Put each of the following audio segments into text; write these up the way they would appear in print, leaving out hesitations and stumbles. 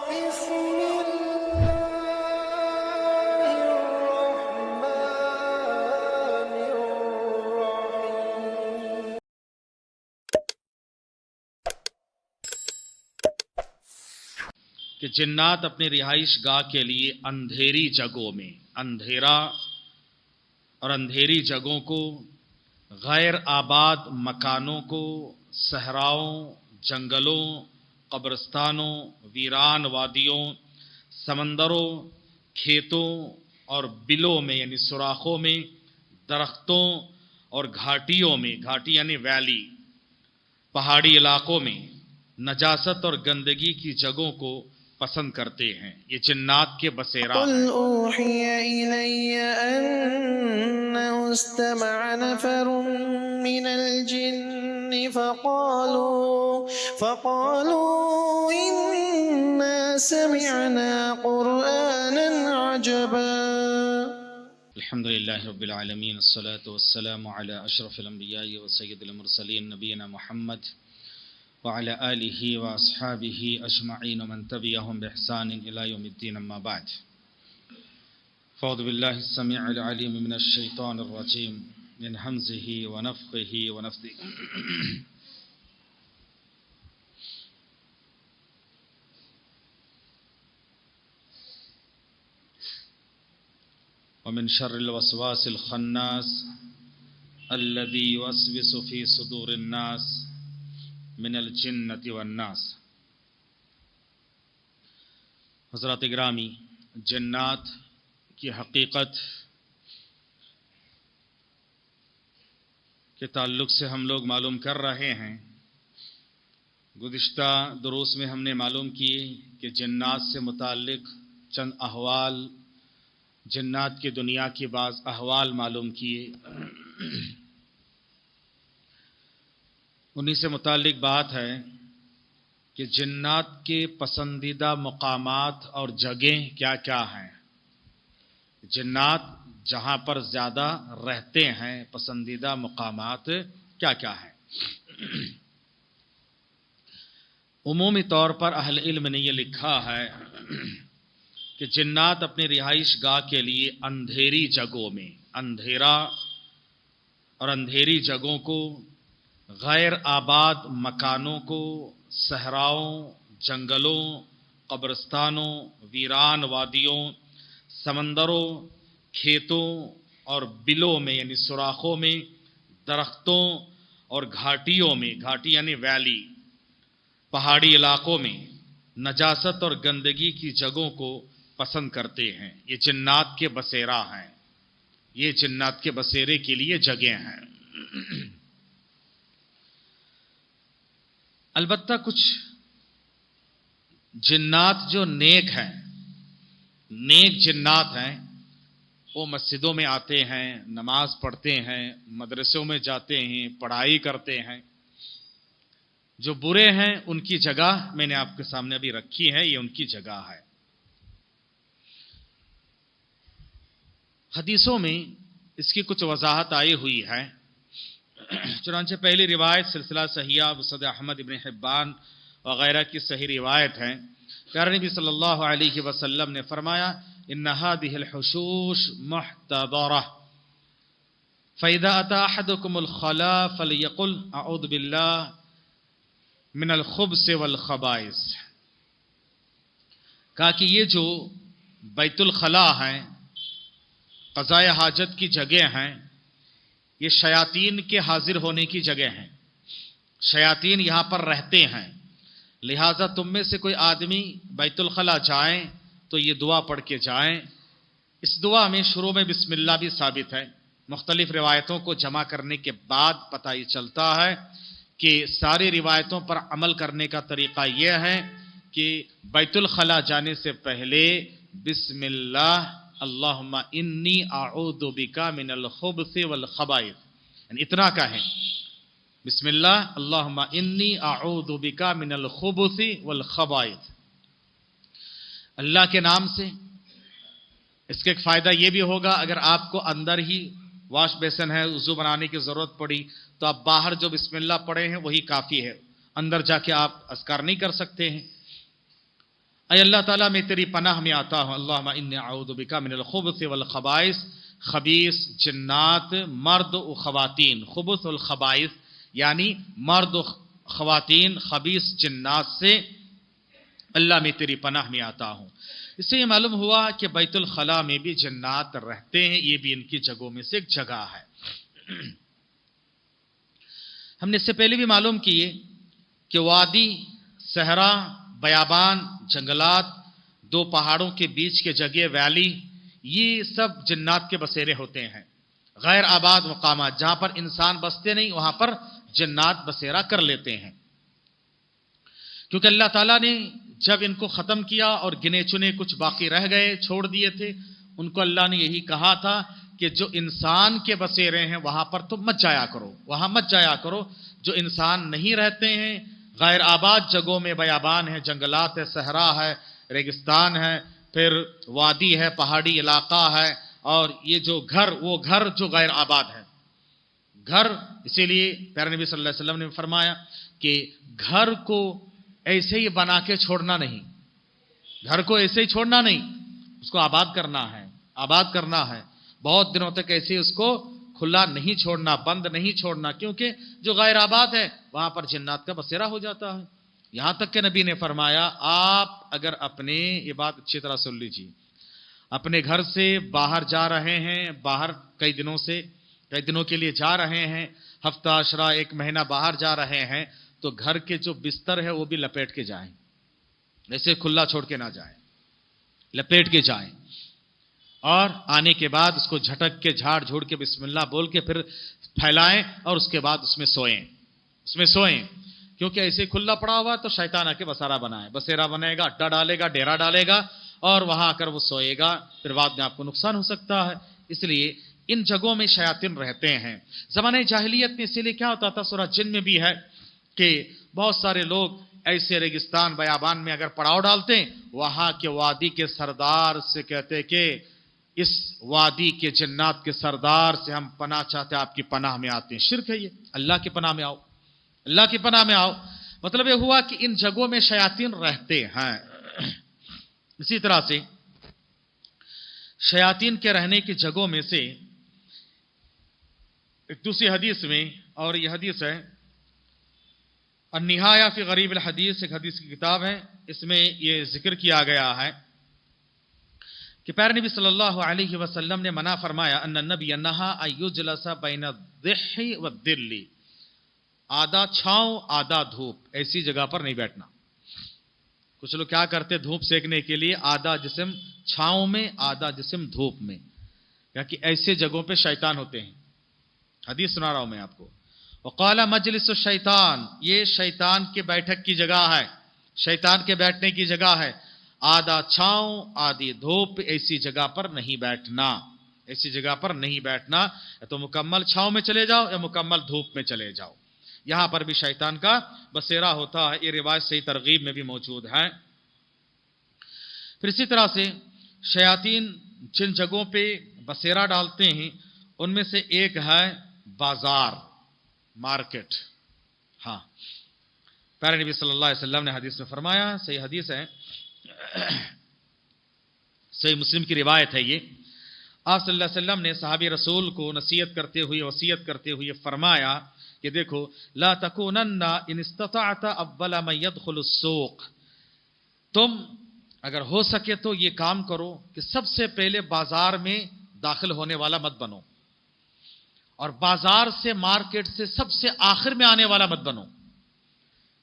بسم الله الرحمن الرحيم. کہ جنات اپنی رہائش گاہ کے لیے اندھیری جگہوں میں، اندھیرا اور اندھیری جگہوں کو، غیر آباد مکانوں کو، صحراؤں، جنگلوں، قبرستانوں، ویران وادیوں، سمندروں، کھیتوں اور بلوں میں یعنی سوراخوں میں، درختوں اور گھاٹیوں میں، گھاٹی یعنی ویلی، پہاڑی علاقوں میں، نجاست اور گندگی کی جگہوں کو پسند کرتے ہیں۔ یہ جنات کے بسیرا قل ہیں۔ أوحي إلي أنه استمع نفر من الجن فقالوا إنا سمعنا قرآنا عجبا. الحمد للہ رب العالمین، الصلاة والسلام علی اشرف الانبیاء و سید المرسلین نبینا محمد وعلى آلہ واصحابہ اجمعین ومن تبعہم بإحسان الی یوم الدین، اما بعد، فاعوذ باللہ السمیع العلیم من الشیطان الرجیم من ہمزہ ونفخہ ونفثہ۔ ومن شر الوسواس الخناس الذي يوسوس في صدور الناس من الجنة والناس۔ حضرات گرامی، جنات کی حقیقت کے تعلق سے ہم لوگ معلوم کر رہے ہیں۔ گزشتہ دروس میں ہم نے معلوم کیے کہ جنات سے متعلق چند احوال، جنات کی دنیا کے بعض احوال معلوم کیے۔ انہی سے متعلق بات ہے کہ جنات کے پسندیدہ مقامات اور جگہیں کیا کیا ہیں، جنات جہاں پر زیادہ رہتے ہیں، پسندیدہ مقامات کیا کیا ہیں۔ عمومی طور پر اہل علم نے یہ لکھا ہے کہ جنات اپنی رہائش گاہ کے لیے اندھیری جگہوں میں، اندھیرا اور اندھیری جگہوں کو، غیر آباد مکانوں کو، صحراؤں، جنگلوں، قبرستانوں، ویران وادیوں، سمندروں، کھیتوں اور بلوں میں یعنی سوراخوں میں، درختوں اور گھاٹیوں میں، گھاٹی یعنی ویلی، پہاڑی علاقوں میں، نجاست اور گندگی کی جگہوں کو پسند کرتے ہیں۔ یہ جنات کے بسیرا ہیں، یہ جنات کے بسیرے کے لیے جگہیں ہیں۔ البتہ کچھ جنات جو نیک ہیں، نیک جنات ہیں، وہ مسجدوں میں آتے ہیں، نماز پڑھتے ہیں، مدرسوں میں جاتے ہیں، پڑھائی کرتے ہیں۔ جو برے ہیں ان کی جگہ میں نے آپ کے سامنے ابھی رکھی ہے، یہ ان کی جگہ ہے۔ حدیثوں میں اس کی کچھ وضاحت آئی ہوئی ہے۔ چنانچہ پہلی روایت سلسلہ صحیحہ مسند احمد ابن حبان وغیرہ کی صحیح روایت ہے۔ پیارے نبی صلی اللہ علیہ وسلم نے فرمایا، ان هذه الحشوش محتضرہ فاذا اتى احدكم الخلاء فليقل اعوذ بالله من الخبث والخبائث۔ کہا کہ یہ جو بیت الخلاء ہیں، قضاء حاجت کی جگہ ہیں، یہ شیاطین کے حاضر ہونے کی جگہ ہیں، شیاطین یہاں پر رہتے ہیں، لہٰذا تم میں سے کوئی آدمی بیت الخلاء جائیں تو یہ دعا پڑھ کے جائیں۔ اس دعا میں شروع میں بسم اللہ بھی ثابت ہے۔ مختلف روایتوں کو جمع کرنے کے بعد پتہ یہ چلتا ہے کہ ساری روایتوں پر عمل کرنے کا طریقہ یہ ہے کہ بیت الخلاء جانے سے پہلے بسم اللہ اللہم انی اعوذ بک من الخبث والخبائث، یعنی اتنا کہیں، بسم اللہ اللہم انی اعوذ بک من الخبث والخبائث، اللہ کے نام سے۔ اس کا ایک فائدہ یہ بھی ہوگا، اگر آپ کو اندر ہی واش بیسن ہے، وضو بنانے کی ضرورت پڑی تو آپ باہر جو بسم اللہ پڑھے ہیں وہی کافی ہے، اندر جا کے آپ اذکار نہیں کر سکتے ہیں۔ اے اللہ تعالیٰ میں تیری پناہ میں آتا ہوں، اللہم انی اعوذ بک من الخبث والخبائث، خبیث جنات مرد و خواتین، خبث والخبائث یعنی مرد و خواتین خبیث جنات سے اللہ میں تیری پناہ میں آتا ہوں۔ اس سے یہ معلوم ہوا کہ بیت الخلاء میں بھی جنات رہتے ہیں، یہ بھی ان کی جگہوں میں سے ایک جگہ ہے۔ ہم نے اس سے پہلے بھی معلوم کیے کہ وادی، صحرا، بیابان، جنگلات، دو پہاڑوں کے بیچ کے جگہ، ویلی، یہ سب جنات کے بسیرے ہوتے ہیں۔ غیر آباد مقامات جہاں پر انسان بستے نہیں، وہاں پر جنات بسیرا کر لیتے ہیں، کیونکہ اللہ تعالیٰ نے جب ان کو ختم کیا اور گنے چنے کچھ باقی رہ گئے، چھوڑ دیے تھے، ان کو اللہ نے یہی کہا تھا کہ جو انسان کے بسیرے ہیں وہاں پر تم مت جایا کرو، وہاں مت جایا کرو، جو انسان نہیں رہتے ہیں، غیر آباد جگہوں میں، بیابان ہے، جنگلات ہے، صحرا ہے، ریگستان ہے، پھر وادی ہے، پہاڑی علاقہ ہے، اور یہ جو گھر، وہ گھر جو غیر آباد ہے گھر، اسی لیے پیارے نبی صلی اللہ علیہ وسلم نے فرمایا کہ گھر کو ایسے ہی بنا کے چھوڑنا نہیں، گھر کو ایسے ہی چھوڑنا نہیں، اس کو آباد کرنا ہے، آباد کرنا ہے، بہت دنوں تک ایسے اس کو کھلا نہیں چھوڑنا، بند نہیں چھوڑنا، کیونکہ جو غیر آباد ہے وہاں پر جنات کا بسیرا ہو جاتا ہے۔ یہاں تک کہ نبی نے فرمایا آپ اگر اپنے، یہ بات اچھی طرح سن لیجیے، اپنے گھر سے باہر جا رہے ہیں، باہر کئی دنوں کے لیے جا رہے ہیں، ہفتہ عشرہ، ایک مہینہ باہر جا رہے ہیں، تو گھر کے جو بستر ہے وہ بھی لپیٹ کے جائیں، ایسے کھلا چھوڑ کے نہ جائیں، لپیٹ کے جائیں، اور آنے کے بعد اس کو جھٹک کے، جھاڑ جھوڑ کے، بسم اللہ بول کے پھر پھیلائیں، اور اس کے بعد اس میں سوئیں، کیونکہ ایسے کھلا پڑا ہوا تو شیطان آ کے بسیرا بنائے گا، اڈا ڈالے گا، ڈیرا ڈالے گا، اور وہاں آ کر وہ سوئے گا، پھر بعد میں آپ کو نقصان ہو سکتا ہے۔ اس لیے ان جگہوں میں شیاطین رہتے ہیں۔ زمانہ جاہلیت میں اسی لیے کیا ہوتا تھا، سورہ جن میں بھی ہے کہ بہت سارے لوگ ایسے ریگستان، بیابان میں اگر پڑاؤ ڈالتے ہیں، وہاں کے وادی کے سردار سے کہتے کہ اس وادی کے جنات کے سردار سے ہم پناہ چاہتے ہیں، آپ کی پناہ میں آتے ہیں۔ شرک ہے یہ، اللہ کی پناہ میں آؤ، اللہ کی پناہ میں آؤ۔ مطلب یہ ہوا کہ ان جگہوں میں شیاطین رہتے ہیں۔ اسی طرح سے شیاطین کے رہنے کی جگہوں میں سے ایک دوسری حدیث میں، اور یہ حدیث ہے النہایہ فی غریب الحدیث، ایک حدیث کی کتاب ہے، اس میں یہ ذکر کیا گیا ہے کہ پیارے نبی صلی اللہ علیہ وسلم نے منع فرمایا ان النبی نہا ان یجلس بین الضح والظل، آدھا چھاؤں آدھا دھوپ، ایسی جگہ پر نہیں بیٹھنا۔ کچھ لوگ کیا کرتے، دھوپ سیکنے کے لیے آدھا جسم چھاؤں میں، آدھا جسم دھوپ میں، کہ ایسے جگہوں پہ شیطان ہوتے ہیں۔ حدیث سنا رہا ہوں میں آپ کو۔ وقال مجلس الشیطان، یہ شیطان کے بیٹھک کی جگہ ہے، شیطان کے بیٹھنے کی جگہ ہے، آدھا چھاؤں آدھی دھوپ، ایسی جگہ پر نہیں بیٹھنا، ایسی جگہ پر نہیں بیٹھنا، یا تو مکمل چھاؤں میں چلے جاؤ یا مکمل دھوپ میں چلے جاؤ، یہاں پر بھی شیطان کا بسیرا ہوتا ہے۔ یہ روایت صحیح ترغیب میں بھی موجود ہے۔ پھر اسی طرح سے شیاطین جن جگہوں پہ بسیرا ڈالتے ہیں ان میں سے ایک ہے بازار، مارکیٹ۔ ہاں، پیارے نبی صلی اللہ علیہ وسلم نے حدیث میں فرمایا، صحیح حدیث ہے، صحیح مسلم کی روایت ہے یہ، آپ صلی اللہ علیہ وسلم نے صحابی رسول کو نصیحت کرتے ہوئے، وصیت کرتے ہوئے فرمایا کہ دیکھو، لا تکونن ان استطعت اول من يدخل السوق، تم اگر ہو سکے تو یہ کام کرو کہ سب سے پہلے بازار میں داخل ہونے والا مت بنو، اور بازار سے، مارکیٹ سے سب سے آخر میں آنے والا مت بنو،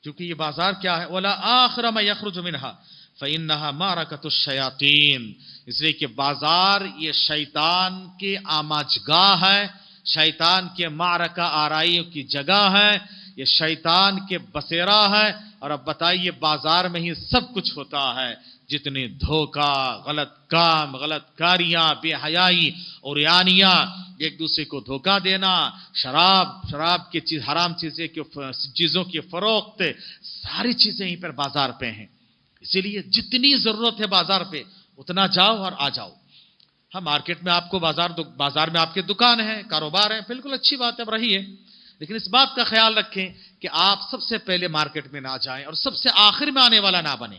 کیونکہ یہ بازار کیا ہے، ولا آخر ما يخرج منها فإنها معركة الشياطين، اس لیے کہ بازار یہ شیطان کے آماجگاہ ہے، شیطان کے معرکہ آرائیوں کی جگہ ہے، یہ شیطان کے بسیرا ہے۔ اور اب بتائیے، بازار میں ہی سب کچھ ہوتا ہے، جتنے دھوکہ، غلط کام، غلط کاریاں، بے حیائی، عریانیاں، ایک دوسرے کو دھوکہ دینا، شراب کی چیز، حرام چیزوں کی فروخت، ساری چیزیں یہیں پر بازار پہ ہیں۔ اسی لیے جتنی ضرورت ہے بازار پہ اتنا جاؤ اور آ جاؤ۔ ہاں، مارکیٹ میں آپ کو بازار میں آپ کے دکان ہے، کاروبار ہے، بالکل اچھی بات ہے، اب رہی ہے، لیکن اس بات کا خیال رکھیں کہ آپ سب سے پہلے مارکیٹ میں نہ جائیں اور سب سے آخر میں آنے والا نہ بنے،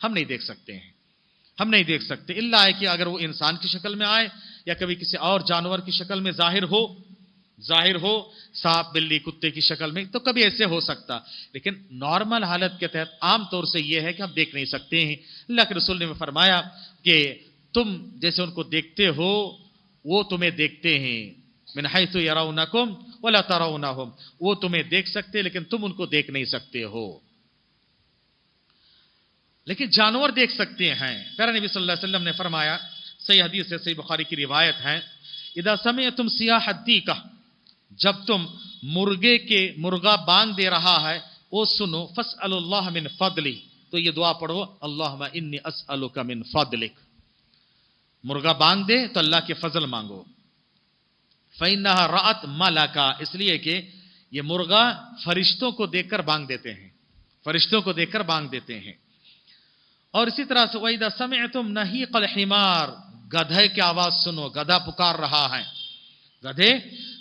ہم نہیں دیکھ سکتے ہیں، ہم نہیں دیکھ سکتے، الا ہے کہ اگر وہ انسان کی شکل میں آئے یا کبھی کسی اور جانور کی شکل میں ظاہر ہو سانپ بلی کتے کی شکل میں، تو کبھی ایسے ہو سکتا، لیکن نارمل حالت کے تحت عام طور سے یہ ہے کہ ہم دیکھ نہیں سکتے ہیں۔ اللہ کے رسول نے فرمایا کہ تم جیسے ان کو دیکھتے ہو وہ تمہیں دیکھتے ہیں، من حیث یرونکم ولا ترونہم، وہ تمہیں دیکھ سکتے لیکن تم ان کو دیکھ نہیں سکتے ہو، لیکن جانور دیکھ سکتے ہیں۔ پیارے نبی صلی اللہ علیہ وسلم نے فرمایا، صحیح حدیث ہے، صحیح بخاری کی روایت ہے، اذا سمعتم صیاح الدیکہ، جب تم مرغا بانگ دے رہا ہے وہ سنو، فاسألوا اللہ من فضلی، تو یہ دعا پڑھو، اللہم انی اسألک من فضلک، مرغا بانگ دے تو اللہ کے فضل مانگو، فإنہا رأت ملکا، اس لیے کہ یہ مرغا فرشتوں کو دیکھ کر بانگ دیتے ہیں، فرشتوں کو دیکھ کر بانگ دیتے ہیں۔ اور اسی طرح سے وَإِذَا سَمِعْتُمْ نَحِيقَ الْحِمَارِ، گدھے کی آواز سنو، گدھا پکار رہا ہے، گدھے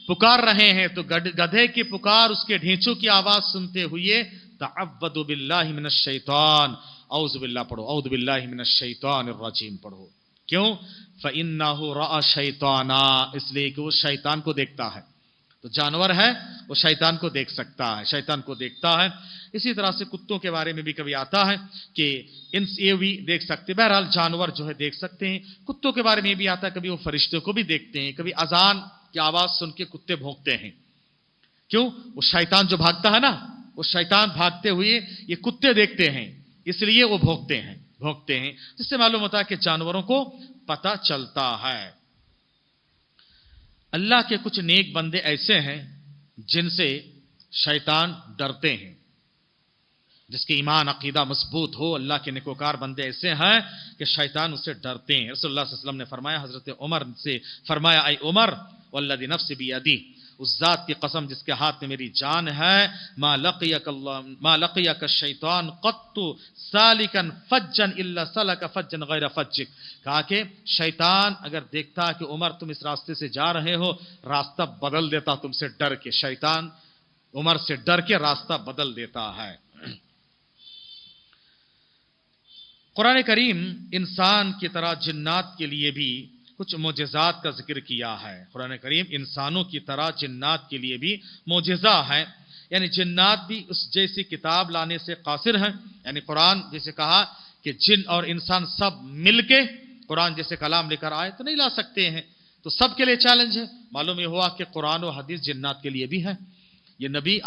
پکار رہے ہیں، تو گدھے کی پکار، اس کے ڈھینچوں کی آواز سنتے ہوئے تعوذوا باللہ من الشیطان، اعوذ باللہ پڑھو، اعوذ باللہ من الشیطان الرجیم پڑھو، کیوں؟ فإنہ رأى شیطانا، اس لیے کہ وہ شیطان کو دیکھتا ہے، تو جانور ہے وہ شیطان کو دیکھ سکتا ہے، شیطان کو دیکھتا ہے۔ اسی طرح سے کتوں کے بارے میں بھی کبھی آتا ہے کہ یہ بھی دیکھ سکتے، بہرحال جانور جو ہے دیکھ سکتے ہیں۔ کتوں کے بارے میں بھی آتا ہے کبھی وہ فرشتوں کو بھی دیکھتے ہیں، کبھی اذان کی آواز سن کے کتے بھونکتے ہیں، کیوں؟ وہ شیطان جو بھاگتا ہے نا، وہ شیطان بھاگتے ہوئے یہ کتے دیکھتے ہیں، اس لیے وہ بھونکتے ہیں، جس سے معلوم ہوتا ہے کہ جانوروں کو پتہ چلتا ہے۔ اللہ کے کچھ نیک بندے ایسے ہیں جن سے شیطان ڈرتے ہیں، جس کے ایمان عقیدہ مضبوط ہو، اللہ کے نیکوکار بندے ایسے ہیں کہ شیطان اس سے ڈرتے ہیں۔ رسول اللہ صلی اللہ علیہ وسلم نے فرمایا، حضرت عمر سے فرمایا، اے عمر والذی نفس بیدی، اس ذات کی قسم جس کے ہاتھ میں میری جان ہے، ما لقیک الشیطان قط سالکا فجا الا سلک فجا غیر فجک، کہا کہ شیطان اگر دیکھتا کہ عمر تم اس راستے سے جا رہے ہو، راستہ بدل دیتا تم سے ڈر کے، شیطان عمر سے ڈر کے راستہ بدل دیتا ہے۔ قرآن کریم انسان کی طرح جنات کے لیے بھی کچھ معجزات کا ذکر کیا ہے۔ قرآن کریم انسانوں کی طرح جنات کے لیے بھی معجزہ ہے، یعنی جنات بھی اس جیسی کتاب لانے سے قاصر ہیں، یعنی قرآن جیسے کہا کہ جن اور انسان سب مل کے قرآن جیسے کلام لے کر آئے تو نہیں لا سکتے ہیں، تو سب کے لیے چیلنج ہے۔ معلوم یہ ہوا کہ قرآن و حدیث جنات کے لیے بھی ہے۔ یہ نبی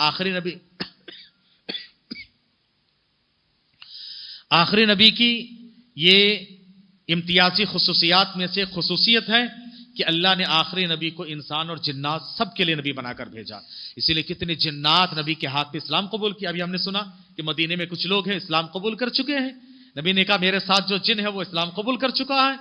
آخری نبی کی یہ امتیازی خصوصیات میں سے خصوصیت ہے کہ اللہ نے آخری نبی کو انسان اور جنات سب کے لیے نبی بنا کر بھیجا، اسی لیے کتنے جنات نبی کے ہاتھ پہ اسلام قبول کیا۔ ابھی ہم نے سنا کہ مدینے میں کچھ لوگ ہیں اسلام قبول کر چکے ہیں، نبی نے کہا میرے ساتھ جو جن ہے وہ اسلام قبول کر چکا ہے،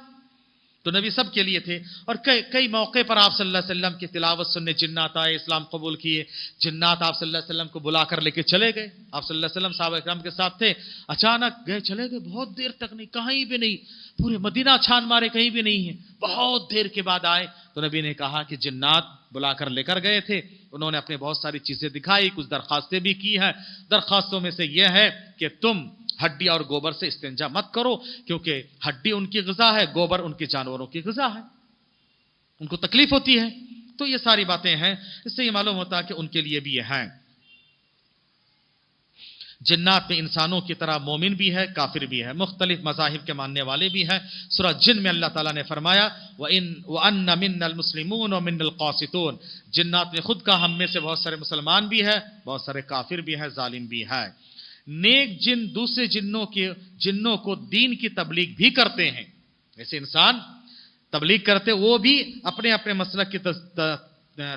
تو نبی سب کے لیے تھے۔ اور کئی موقع پر آپ صلی اللہ علیہ وسلم کی تلاوت سننے جنات آئے، اسلام قبول کیے، جنات آپ صلی اللہ علیہ وسلم کو بلا کر لے کے چلے گئے۔ آپ صلی اللہ علیہ وسلم صحابہ کرام کے ساتھ تھے، اچانک گئے چلے گئے، بہت دیر تک نہیں، کہیں بھی نہیں، پورے مدینہ چھان مارے کہیں بھی نہیں ہے، بہت دیر کے بعد آئے تو نبی نے کہا کہ جنات بلا کر لے کر گئے تھے، انہوں نے اپنے بہت ساری چیزیں دکھائی، کچھ درخواستیں بھی کی ہیں۔ درخواستوں میں سے یہ ہے کہ تم ہڈی اور گوبر سے استنجا مت کرو، کیونکہ ہڈی ان کی غذا ہے، گوبر ان کے جانوروں کی غذا ہے، ان کو تکلیف ہوتی ہے۔ تو یہ ساری باتیں ہیں، اس سے یہ معلوم ہوتا ہے کہ ان کے لیے بھی یہ ہیں۔ جنات میں انسانوں کی طرح مومن بھی ہے، کافر بھی ہے، مختلف مذاہب کے ماننے والے بھی ہیں۔ سورہ جن میں اللہ تعالیٰ نے فرمایا وَأَنَّ مِنَّا الْمُسْلِمُونَ وَمِنَّا الْقَاسِطُونَ، جنات میں خود کا ہم میں سے بہت سارے مسلمان بھی ہے، بہت سارے کافر بھی ہے، ظالم بھی ہے۔ نیک جن دوسرے جنوں کو دین کی تبلیغ بھی کرتے ہیں، جیسے انسان تبلیغ کرتے وہ بھی اپنے اپنے مسلک کی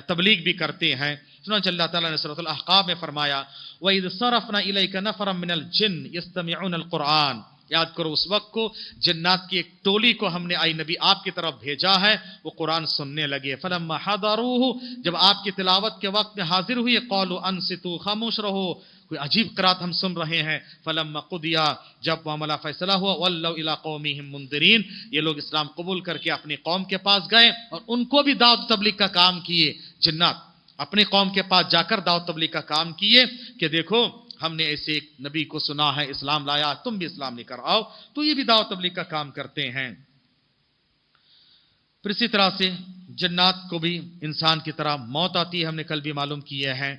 تبلیغ بھی کرتے ہیں۔ چنانچہ اللہ تعالیٰ نے سورۃ الاحقاف میں فرمایا وَإِذْ صَرَفْنَا إِلَيْكَ نَفَرًا مِنَ الْجِنِّ يَسْتَمِعُونَ الْقُرْآنَ، یاد کرو اس وقت کو جنات کی ایک ٹولی کو ہم نے اے نبی آپ کی طرف بھیجا ہے، وہ قرآن سننے لگے۔ فَلَمَّا حَضَرُوهُ، جب آپ کی تلاوت کے وقت میں حاضر ہوئے، قَالُوا أَنصِتُوا، خاموش رہو، کوئی عجیب قرات ہم سن رہے ہیں۔ فَلَمَّا قُضِيَ، جب معاملہ فیصلہ ہوا، وَلَّوْا إِلَىٰ قَوْمِهِمْ مُنذِرِينَ، یہ لوگ اسلام قبول کر کے اپنی قوم کے پاس گئے اور ان کو بھی دعوت تبلیغ کا کام کیے۔ جنات اپنی قوم کے پاس جا کر دعوت تبلیغ کا کام کیے کہ دیکھو ہم نے ایسے ایک نبی کو سنا ہے اسلام لایا، تم بھی اسلام لے کر آؤ، تو یہ بھی دعوت تبلیغ کا کام کرتے ہیں۔ پھر اسی طرح سے جنات کو بھی انسان کی طرح موت آتی ہے، ہم نے کل بھی معلوم کیا ہے،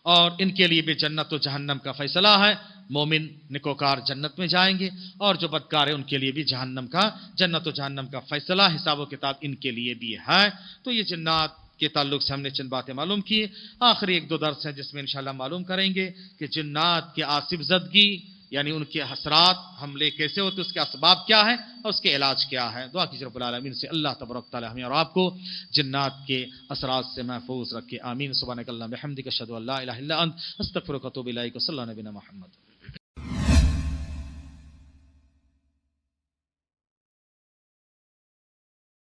اور ان کے لیے بھی جنت و جہنم کا فیصلہ ہے۔ مومن نکوکار جنت میں جائیں گے، اور جو بدکار ہے ان کے لیے بھی جنت و جہنم کا فیصلہ، حساب و کتاب ان کے لیے بھی ہے۔ تو یہ جنات کے تعلق سے ہم نے چند باتیں معلوم کی۔ آخری ایک دو درس ہیں جس میں انشاءاللہ معلوم کریں گے کہ جنات کے آصف زدگی یعنی ان کے حسرات حملے کیسے ہوتے، اس کے اسباب کیا ہیں اور اس کے علاج کیا ہے۔ دعا کیجیے رب العالمین سے اللہ تبارک تعالی ہمیں اور آپ کو جنات کے اثرات سے محفوظ رکھے، آمین۔ سبحانک اللہم بحمدک اشہد ان لا الہ الا انت استغفرک و اتوب الیک، صلی اللہ علیہ وسلم محمد۔